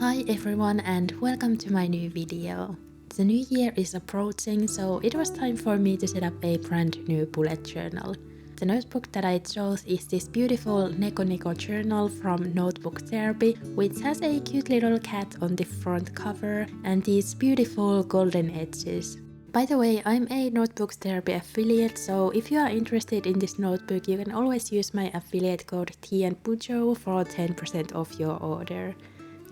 Hi everyone and welcome to my new video. The new year is approaching, so it was time for me to set up a brand new bullet journal. The notebook that I chose is this beautiful Neko journal from Notebook Therapy, which has a cute little cat on the front cover and these beautiful golden edges. By the way, I'm a Notebook Therapy affiliate, so if you are interested in this notebook, you can always use my affiliate code TNPUJO for 10% off your order.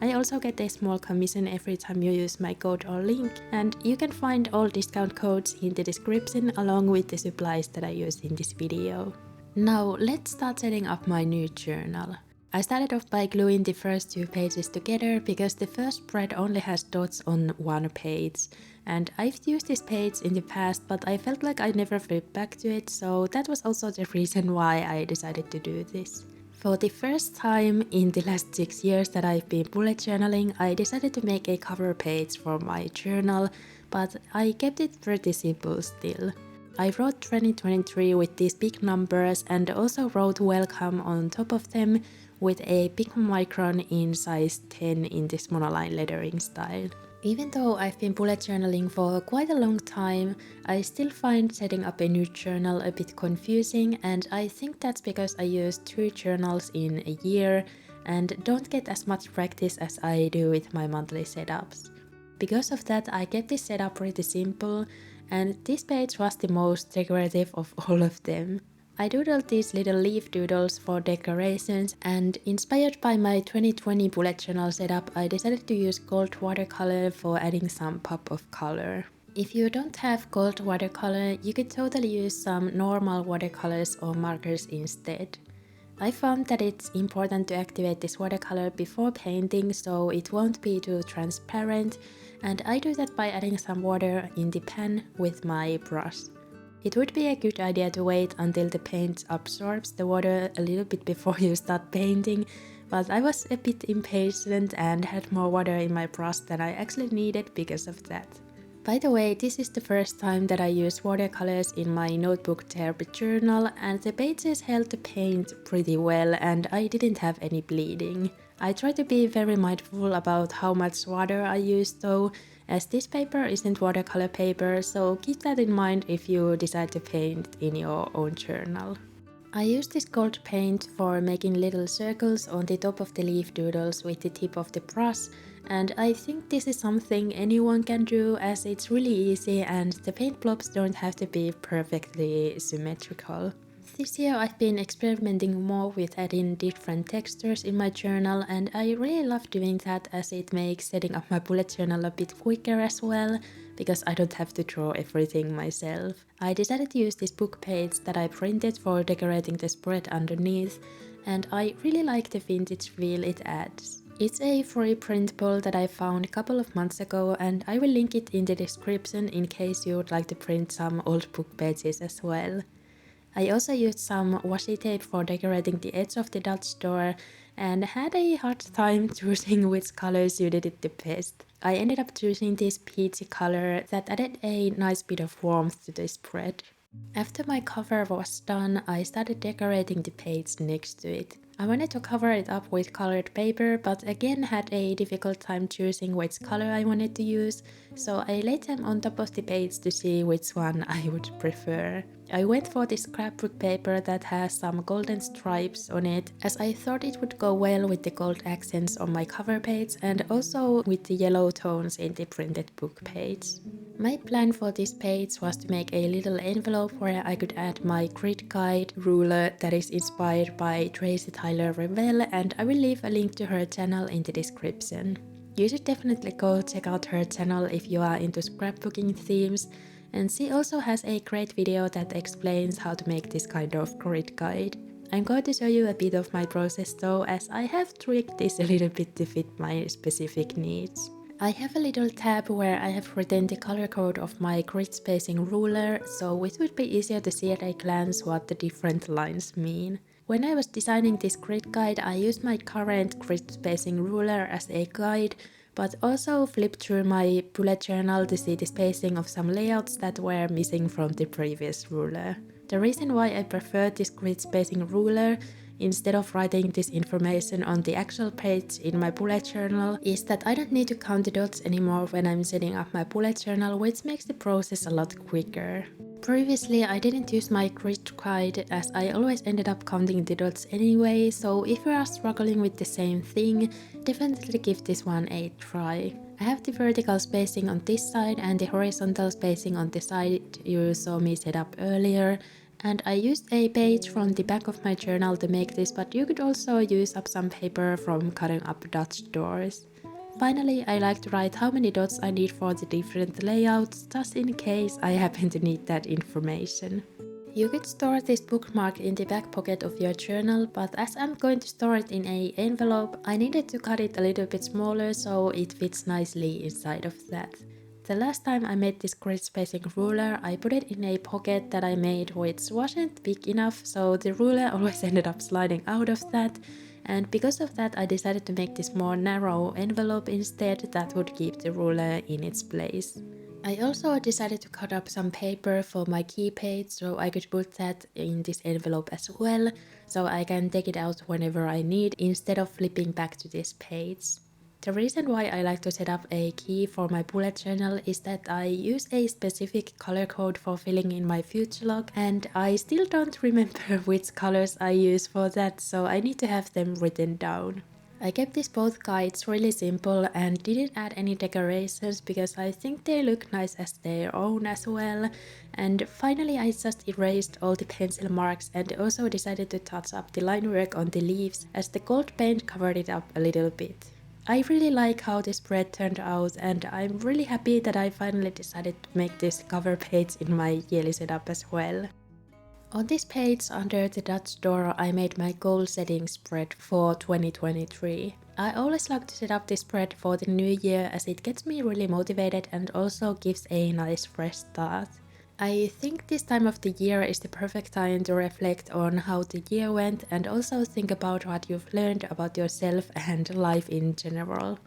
I also get a small commission every time you use my code or link, and you can find all discount codes in the description along with the supplies that I used in this video. Now let's start setting up my new journal. I started off by gluing the first two pages together because the first spread only has dots on one page. And I've used this page in the past, but I felt like I never flipped back to it, so that was also the reason why I decided to do this. For the first time in the last 6 years that I've been bullet journaling, I decided to make a cover page for my journal, but I kept it pretty simple still. I wrote 2023 with these big numbers and also wrote welcome on top of them with a pigma micron in size 10 in this monoline lettering style. Even though I've been bullet journaling for quite a long time, I still find setting up a new journal a bit confusing, and I think that's because I use 2 journals in a year and don't get as much practice as I do with my monthly setups. Because of that, I kept this setup pretty simple, and this page was the most decorative of all of them. I doodled these little leaf doodles for decorations, and inspired by my 2020 bullet journal setup, I decided to use gold watercolor for adding some pop of color. If you don't have gold watercolor, you could totally use some normal watercolors or markers instead. I found that it's important to activate this watercolor before painting so it won't be too transparent, and I do that by adding some water in the pan with my brush. It would be a good idea to wait until the paint absorbs the water a little bit before you start painting, but I was a bit impatient and had more water in my brush than I actually needed because of that. By the way, this is the first time that I use watercolors in my Notebook Therapy journal, and the pages held the paint pretty well and I didn't have any bleeding. I try to be very mindful about how much water I use though, as this paper isn't watercolor paper, so keep that in mind if you decide to paint in your own journal. I use this gold paint for making little circles on the top of the leaf doodles with the tip of the brush, and I think this is something anyone can do as it's really easy and the paint blobs don't have to be perfectly symmetrical. This year I've been experimenting more with adding different textures in my journal, and I really love doing that as it makes setting up my bullet journal a bit quicker as well, because I don't have to draw everything myself. I decided to use this book page that I printed for decorating the spread underneath, and I really like the vintage feel it adds. It's a free printable that I found a couple of months ago, and I will link it in the description in case you would like to print some old book pages as well. I also used some washi tape for decorating the edge of the Dutch door and had a hard time choosing which color suited it the best. I ended up choosing this peachy color that added a nice bit of warmth to the spread. After my cover was done, I started decorating the page next to it. I wanted to cover it up with colored paper, but again had a difficult time choosing which color I wanted to use, so I laid them on top of the page to see which one I would prefer. I went for this scrapbook paper that has some golden stripes on it, as I thought it would go well with the gold accents on my cover page and also with the yellow tones in the printed book page. My plan for this page was to make a little envelope where I could add my grid guide ruler that is inspired by Tracy Tyler Revell, and I will leave a link to her channel in the description. You should definitely go check out her channel if you are into scrapbooking themes, and she also has a great video that explains how to make this kind of grid guide. I'm going to show you a bit of my process though, as I have tweaked this a little bit to fit my specific needs. I have a little tab where I have written the color code of my grid spacing ruler, so it would be easier to see at a glance what the different lines mean. When I was designing this grid guide, I used my current grid spacing ruler as a guide, but also flipped through my bullet journal to see the spacing of some layouts that were missing from the previous ruler. The reason why I prefer this grid spacing ruler instead of writing this information on the actual page in my bullet journal is that I don't need to count the dots anymore when I'm setting up my bullet journal, which makes the process a lot quicker. Previously, I didn't use my grid guide as I always ended up counting the dots anyway, so if you are struggling with the same thing, definitely give this one a try. I have the vertical spacing on this side and the horizontal spacing on the side you saw me set up earlier, and I used a page from the back of my journal to make this, but you could also use up some paper from cutting up Dutch doors. Finally, I like to write how many dots I need for the different layouts, just in case I happen to need that information. You could store this bookmark in the back pocket of your journal, but as I'm going to store it in an envelope, I needed to cut it a little bit smaller so it fits nicely inside of that. The last time I made this grid spacing ruler, I put it in a pocket that I made which wasn't big enough, so the ruler always ended up sliding out of that. And because of that, I decided to make this more narrow envelope instead that would keep the ruler in its place. I also decided to cut up some paper for my key page so I could put that in this envelope as well, so I can take it out whenever I need instead of flipping back to this page. The reason why I like to set up a key for my bullet journal is that I use a specific color code for filling in my future log, and I still don't remember which colors I use for that, so I need to have them written down. I kept these both guides really simple and didn't add any decorations because I think they look nice as their own as well. And finally I just erased all the pencil marks and also decided to touch up the line work on the leaves as the gold paint covered it up a little bit. I really like how this spread turned out, and I'm really happy that I finally decided to make this cover page in my yearly setup as well. On this page under the Dutch door I made my goal setting spread for 2023. I always like to set up this spread for the new year as it gets me really motivated and also gives a nice fresh start. I think this time of the year is the perfect time to reflect on how the year went and also think about what you've learned about yourself and life in general.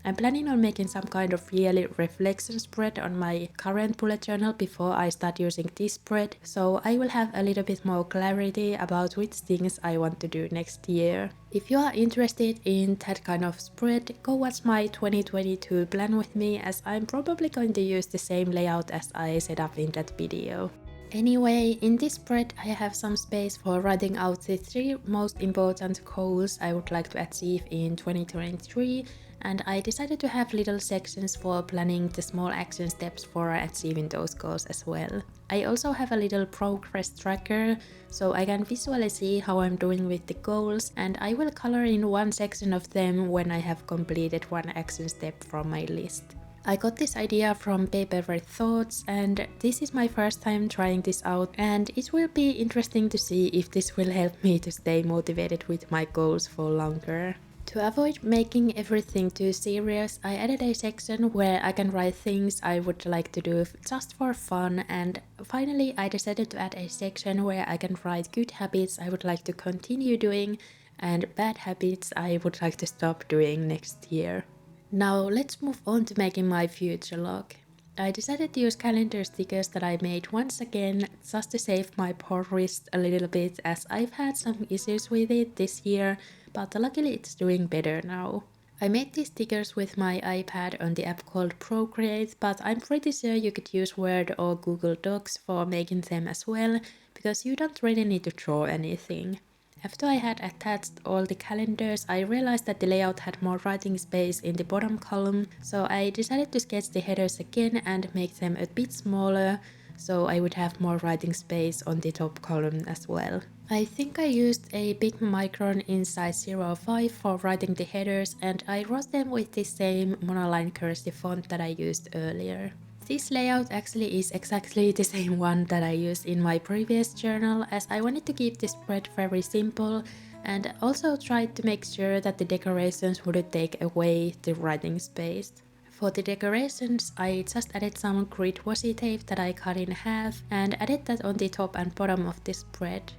I'm planning on making some kind of yearly reflection spread on my current bullet journal before I start using this spread, so I will have a little bit more clarity about which things I want to do next year. If you are interested in that kind of spread, go watch my 2022 plan with me as I'm probably going to use the same layout as I set up in that video. Anyway, in this spread I have some space for writing out the 3 most important goals I would like to achieve in 2023, and I decided to have little sections for planning the small action steps for achieving those goals as well. I also have a little progress tracker so I can visually see how I'm doing with the goals, and I will color in one section of them when I have completed one action step from my list. I got this idea from Paper with Thoughts, and this is my first time trying this out, and it will be interesting to see if this will help me to stay motivated with my goals for longer. To avoid making everything too serious, I added a section where I can write things I would like to do just for fun, and finally I decided to add a section where I can write good habits I would like to continue doing and bad habits I would like to stop doing next year. Now let's move on to making my future log. I decided to use calendar stickers that I made once again just to save my poor wrist a little bit as I've had some issues with it this year, but luckily it's doing better now. I made these stickers with my iPad on the app called Procreate, but I'm pretty sure you could use Word or Google Docs for making them as well, because you don't really need to draw anything. After I had attached all the calendars, I realized that the layout had more writing space in the bottom column, so I decided to sketch the headers again and make them a bit smaller, so I would have more writing space on the top column as well. I think I used a pigma micron in size 05 for writing the headers, and I wrote them with the same monoline cursive font that I used earlier. This layout actually is exactly the same one that I used in my previous journal, as I wanted to keep the spread very simple and also tried to make sure that the decorations wouldn't take away the writing space. For the decorations, I just added some grid washi tape that I cut in half and added that on the top and bottom of the spread.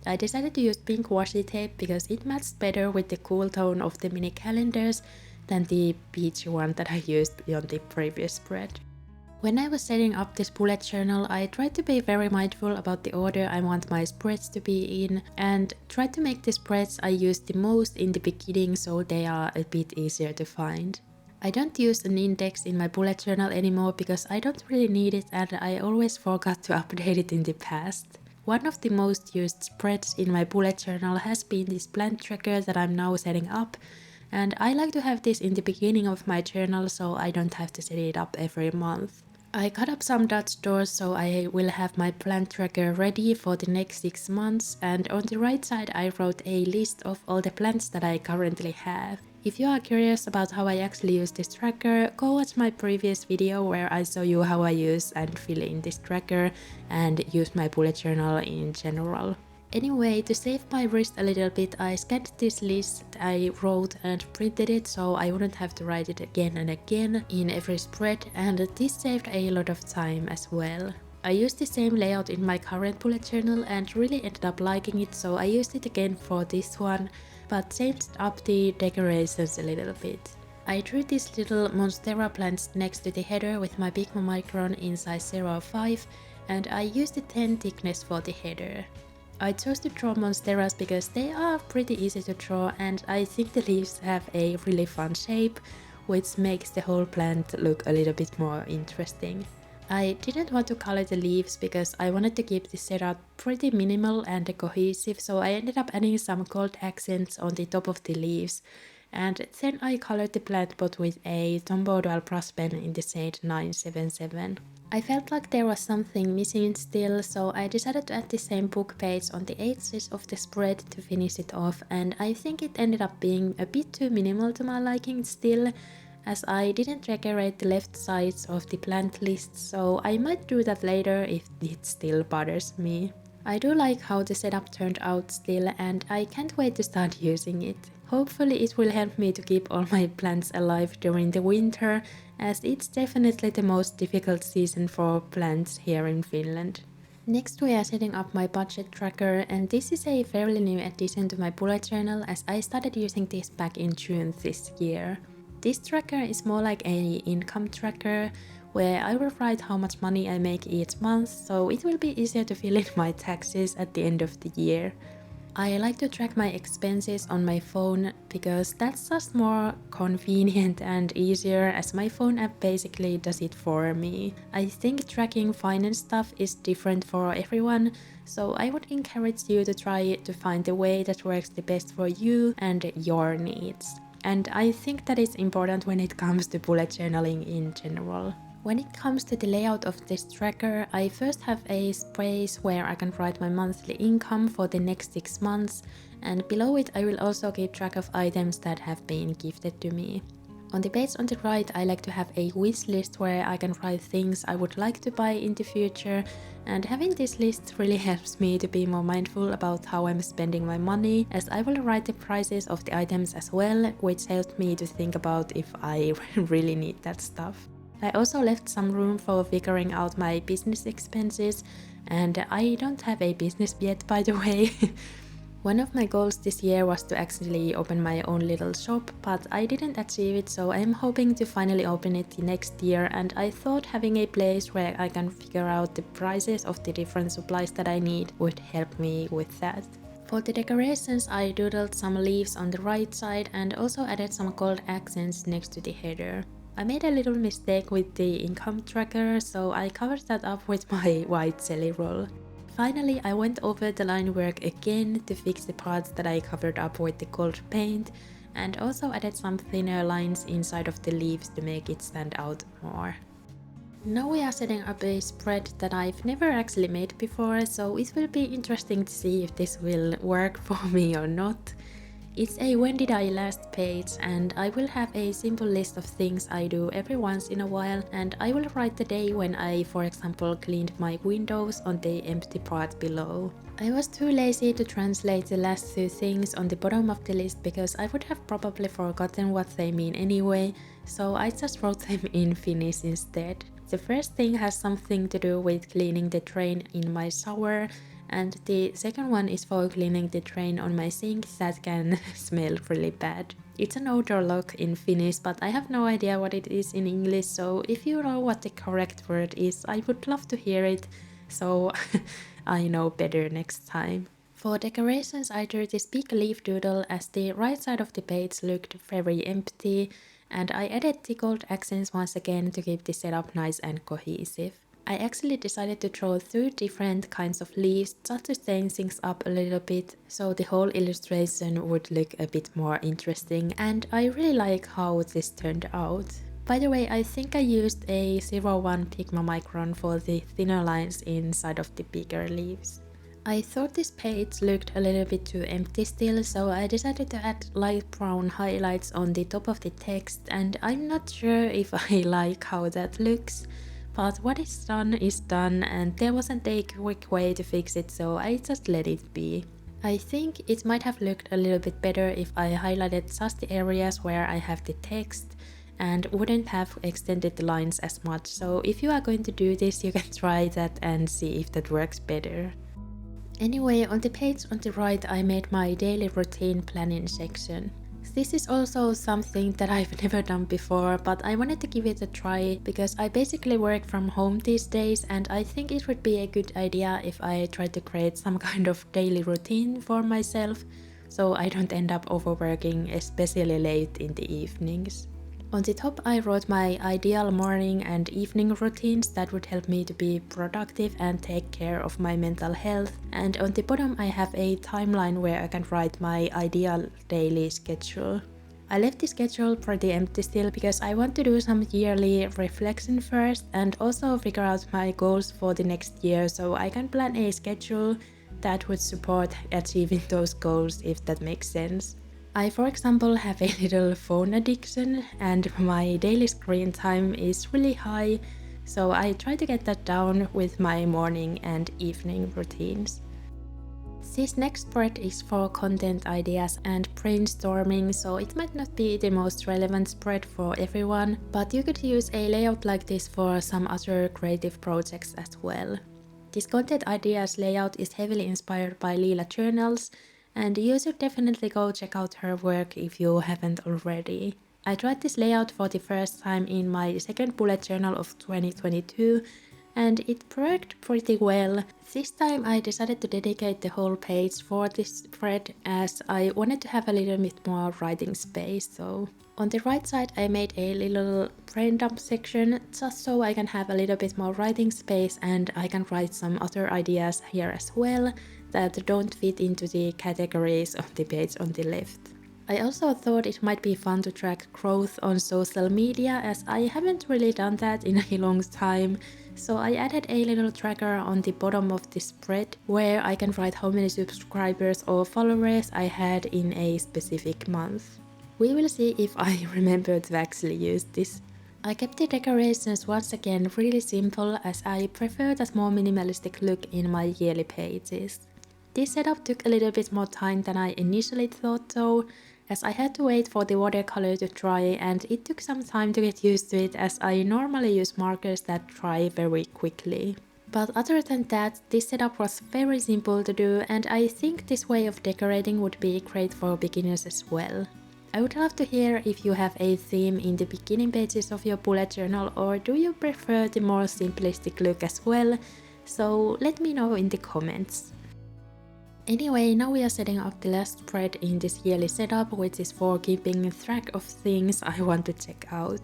I decided to use pink washi tape because it matched better with the cool tone of the mini calendars than the peachy one that I used on the previous spread. When I was setting up this bullet journal, I tried to be very mindful about the order I want my spreads to be in and tried to make the spreads I use the most in the beginning so they are a bit easier to find. I don't use an index in my bullet journal anymore because I don't really need it and I always forgot to update it in the past. One of the most used spreads in my bullet journal has been this plant tracker that I'm now setting up, and I like to have this in the beginning of my journal so I don't have to set it up every month. I cut up some Dutch doors so I will have my plant tracker ready for the next 6 months, and on the right side I wrote a list of all the plants that I currently have. If you are curious about how I actually use this tracker, go watch my previous video where I show you how I use and fill in this tracker and use my bullet journal in general. Anyway, to save my wrist a little bit, I scanned this list I wrote and printed it so I wouldn't have to write it again and again in every spread, and this saved a lot of time as well. I used the same layout in my current bullet journal and really ended up liking it, so I used it again for this one, but changed up the decorations a little bit. I drew these little monstera plants next to the header with my pigma micron in size 0.5, and I used the 10 thickness for the header. I chose to draw monsteras because they are pretty easy to draw and I think the leaves have a really fun shape, which makes the whole plant look a little bit more interesting. I didn't want to color the leaves because I wanted to keep the setup pretty minimal and cohesive, so I ended up adding some gold accents on the top of the leaves, and then I colored the plant pot with a Tombow dual brush pen in the shade 977. I felt like there was something missing still, so I decided to add the same book page on the edges of the spread to finish it off, and I think it ended up being a bit too minimal to my liking still, as I didn't decorate the left sides of the plant list, so I might do that later if it still bothers me. I do like how the setup turned out still, and I can't wait to start using it. Hopefully it will help me to keep all my plants alive during the winter, as it's definitely the most difficult season for plants here in Finland. Next we are setting up my budget tracker, and this is a fairly new addition to my bullet journal as I started using this back in June this year. This tracker is more like an income tracker, where I will write how much money I make each month, so it will be easier to fill in my taxes at the end of the year. I like to track my expenses on my phone because that's just more convenient and easier, as my phone app basically does it for me. I think tracking finance stuff is different for everyone, so I would encourage you to try to find the way that works the best for you and your needs. And I think that is important when it comes to bullet journaling in general. When it comes to the layout of this tracker, I first have a space where I can write my monthly income for the next 6 months, and below it I will also keep track of items that have been gifted to me. On the page on the right, I like to have a wish list where I can write things I would like to buy in the future, and having this list really helps me to be more mindful about how I'm spending my money, as I will write the prices of the items as well, which helps me to think about if I really need that stuff. I also left some room for figuring out my business expenses, and I don't have a business yet, by the way. One of my goals this year was to actually open my own little shop, but I didn't achieve it, so I'm hoping to finally open it next year, and I thought having a place where I can figure out the prices of the different supplies that I need would help me with that. For the decorations, I doodled some leaves on the right side and also added some gold accents next to the header. I made a little mistake with the income tracker, so I covered that up with my white jelly roll. Finally, I went over the line work again to fix the parts that I covered up with the gold paint, and also added some thinner lines inside of the leaves to make it stand out more. Now we are setting up a spread that I've never actually made before, so it will be interesting to see if this will work for me or not. It's a when did I last page, and I will have a simple list of things I do every once in a while, and I will write the day when I, for example, cleaned my windows on the empty part below. I was too lazy to translate the last 2 things on the bottom of the list because I would have probably forgotten what they mean anyway, so I just wrote them in Finnish instead. The first thing has something to do with cleaning the drain in my shower, and the second one is for cleaning the drain on my sink that can smell really bad. It's an odor lock in Finnish, but I have no idea what it is in English, so if you know what the correct word is, I would love to hear it, so I know better next time. For decorations, I drew this big leaf doodle as the right side of the page looked very empty, and I added the gold accents once again to keep the setup nice and cohesive. I actually decided to draw 2 different kinds of leaves just to change things up a little bit, so the whole illustration would look a bit more interesting, and I really like how this turned out. By the way, I think I used a 01 pigma micron for the thinner lines inside of the bigger leaves. I thought this page looked a little bit too empty still, so I decided to add light brown highlights on the top of the text, and I'm not sure if I like how that looks. But what is done, and there wasn't a quick way to fix it, so I just let it be. I think it might have looked a little bit better if I highlighted just the areas where I have the text and wouldn't have extended the lines as much, so if you are going to do this, you can try that and see if that works better. Anyway, on the page on the right, I made my daily routine planning section. This is also something that I've never done before, but I wanted to give it a try because I basically work from home these days, and I think it would be a good idea if I try to create some kind of daily routine for myself, so I don't end up overworking, especially late in the evenings. On the top, I wrote my ideal morning and evening routines that would help me to be productive and take care of my mental health. And on the bottom, I have a timeline where I can write my ideal daily schedule. I left the schedule pretty empty still because I want to do some yearly reflection first and also figure out my goals for the next year, so I can plan a schedule that would support achieving those goals, if that makes sense. I, for example, have a little phone addiction and my daily screen time is really high, so I try to get that down with my morning and evening routines. This next spread is for content ideas and brainstorming, so it might not be the most relevant spread for everyone, but you could use a layout like this for some other creative projects as well. This content ideas layout is heavily inspired by Leela journals, and you should definitely go check out her work if you haven't already. I tried this layout for the first time in my second bullet journal of 2022, and it worked pretty well. This time I decided to dedicate the whole page for this spread as I wanted to have a little bit more writing space. So on the right side I made a little brain dump section just so I can have a little bit more writing space and I can write some other ideas here as well that don't fit into the categories of the page on the left. I also thought it might be fun to track growth on social media as I haven't really done that in a long time, so I added a little tracker on the bottom of the spread where I can write how many subscribers or followers I had in a specific month. We will see if I remember to actually use this. I kept the decorations once again really simple as I prefer that more minimalistic look in my yearly pages. This setup took a little bit more time than I initially thought though, as I had to wait for the watercolor to dry and it took some time to get used to it as I normally use markers that dry very quickly. But other than that, this setup was very simple to do and I think this way of decorating would be great for beginners as well. I would love to hear if you have a theme in the beginning pages of your bullet journal or do you prefer the more simplistic look as well, so let me know in the comments. Anyway, now we are setting up the last spread in this yearly setup, which is for keeping track of things I want to check out.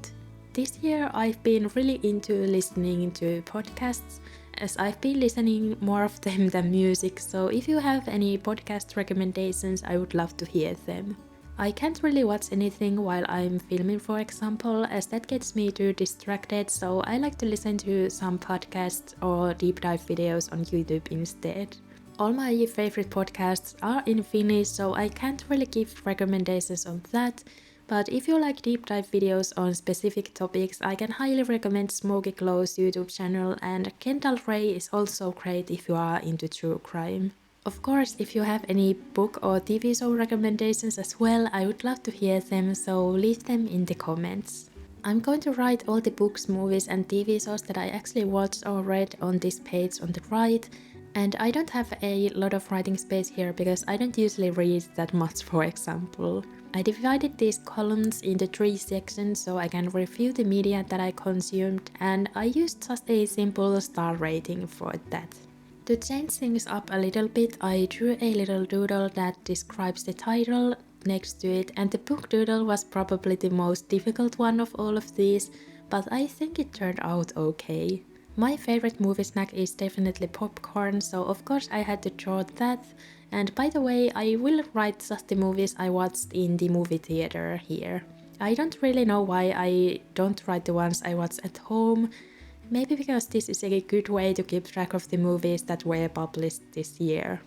This year I've been really into listening to podcasts, as I've been listening more of them than music, so if you have any podcast recommendations, I would love to hear them. I can't really watch anything while I'm filming, for example, as that gets me too distracted, so I like to listen to some podcasts or deep dive videos on YouTube instead. All my favorite podcasts are in Finnish, so I can't really give recommendations on that, but if you like deep dive videos on specific topics, I can highly recommend Smoky Glow's YouTube channel, and Kendall Ray is also great if you are into true crime. Of course, if you have any book or TV show recommendations as well, I would love to hear them, so leave them in the comments. I'm going to write all the books, movies and TV shows that I actually watched or read on this page on the right, And I don't have a lot of writing space here because I don't usually read that much, for example. I divided these columns into 3 sections so I can review the media that I consumed, and I used just a simple star rating for that. To change things up a little bit, I drew a little doodle that describes the title next to it, and the book doodle was probably the most difficult one of all of these, but I think it turned out okay. My favorite movie snack is definitely popcorn, so of course I had to draw that. And by the way, I will write just the movies I watched in the movie theater here. I don't really know why I don't write the ones I watch at home. Maybe because this is a good way to keep track of the movies that were published this year.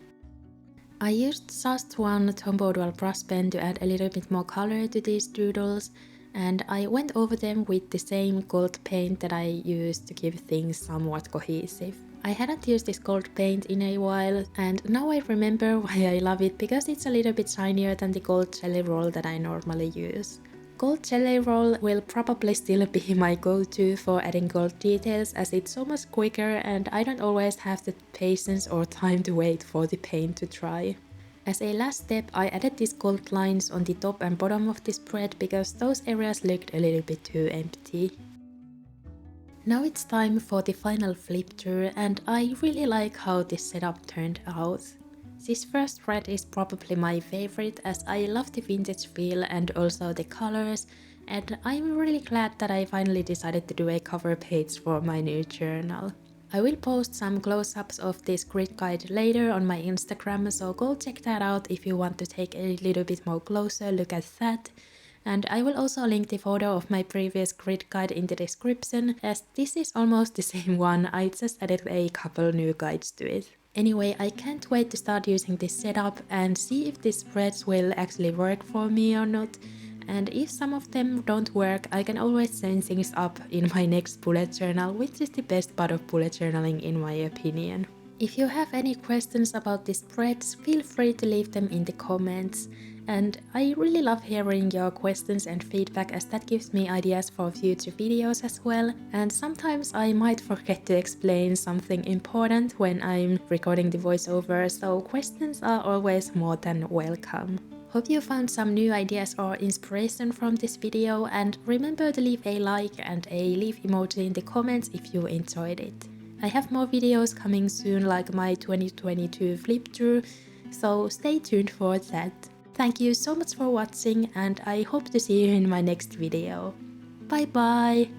I used just one Tombow dual brush pen to add a little bit more color to these doodles, and I went over them with the same gold paint that I used to keep things somewhat cohesive. I hadn't used this gold paint in a while, and now I remember why I love it, because it's a little bit shinier than the gold jelly roll that I normally use. Gold jelly roll will probably still be my go-to for adding gold details, as it's so much quicker and I don't always have the patience or time to wait for the paint to dry. As a last step, I added these gold lines on the top and bottom of the spread because those areas looked a little bit too empty. Now it's time for the final flip through, and I really like how this setup turned out. This first spread is probably my favorite, as I love the vintage feel and also the colors, and I'm really glad that I finally decided to do a cover page for my new journal. I will post some close-ups of this grid guide later on my Instagram, so go check that out if you want to take a little bit more closer look at that. And I will also link the photo of my previous grid guide in the description, as this is almost the same one, I just added a couple new guides to it. Anyway, I can't wait to start using this setup and see if these spreads will actually work for me or not. And if some of them don't work, I can always change things up in my next bullet journal, which is the best part of bullet journaling in my opinion. If you have any questions about these spreads, feel free to leave them in the comments. And I really love hearing your questions and feedback, as that gives me ideas for future videos as well. And sometimes I might forget to explain something important when I'm recording the voiceover, so questions are always more than welcome. Hope you found some new ideas or inspiration from this video, and remember to leave a like and a leaf emoji in the comments if you enjoyed it. I have more videos coming soon, like my 2022 flip through, so stay tuned for that. Thank you so much for watching, and I hope to see you in my next video. Bye bye!